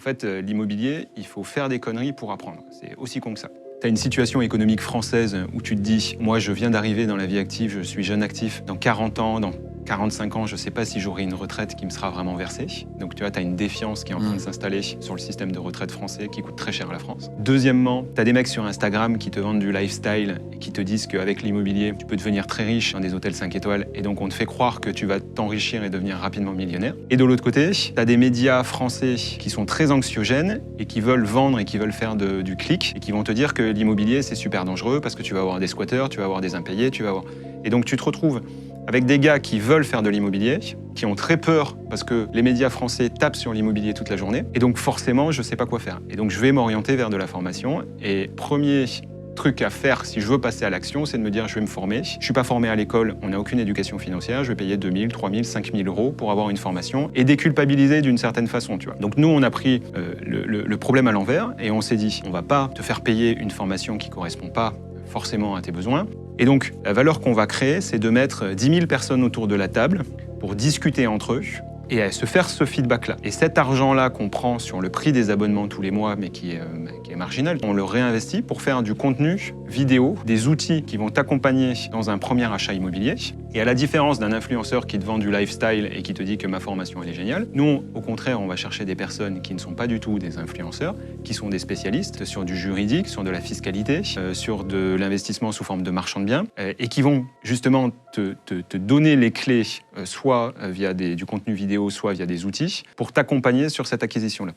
fait, l'immobilier, il faut faire des conneries pour apprendre. C'est aussi con que ça. Tu as une situation économique française où tu te dis, moi je viens d'arriver dans la vie active, je suis jeune actif, dans 40 ans, dans 45 ans, je ne sais pas si j'aurai une retraite qui me sera vraiment versée. Donc tu vois, tu as une défiance qui est en train de s'installer sur le système de retraite français qui coûte très cher à la France. Deuxièmement, tu as des mecs sur Instagram qui te vendent du lifestyle et qui te disent qu'avec l'immobilier, tu peux devenir très riche dans des hôtels 5 étoiles et donc on te fait croire que tu vas t'enrichir et devenir rapidement millionnaire. Et de l'autre côté, tu as des médias français qui sont très anxiogènes et qui veulent vendre et qui veulent faire du clic et qui vont te dire que l'immobilier c'est super dangereux parce que tu vas avoir des squatteurs, tu vas avoir des impayés, tu vas avoir... Et donc tu te retrouves avec des gars qui veulent faire de l'immobilier, qui ont très peur parce que les médias français tapent sur l'immobilier toute la journée. Et donc forcément, je ne sais pas quoi faire. Et donc je vais m'orienter vers de la formation. Et premier truc à faire si je veux passer à l'action, c'est de me dire je vais me former. Je ne suis pas formé à l'école, on n'a aucune éducation financière, je vais payer 2 000, 3 000, 5 000 euros pour avoir une formation et déculpabiliser d'une certaine façon. Tu vois. Donc nous, on a pris le problème à l'envers et on s'est dit on ne va pas te faire payer une formation qui ne correspond pas forcément à tes besoins. Et donc, la valeur qu'on va créer, c'est de mettre 10 000 personnes autour de la table pour discuter entre eux et se faire ce feedback-là. Et cet argent-là qu'on prend sur le prix des abonnements tous les mois, mais qui est marginal, on le réinvestit pour faire du contenu vidéo, des outils qui vont t'accompagner dans un premier achat immobilier. Et à la différence d'un influenceur qui te vend du lifestyle et qui te dit que ma formation elle est géniale, nous, au contraire, on va chercher des personnes qui ne sont pas du tout des influenceurs, qui sont des spécialistes sur du juridique, sur de la fiscalité, sur de l'investissement sous forme de marchand de biens, et qui vont justement te donner les clés, soit via du contenu vidéo, soit via des outils, pour t'accompagner sur cette acquisition-là.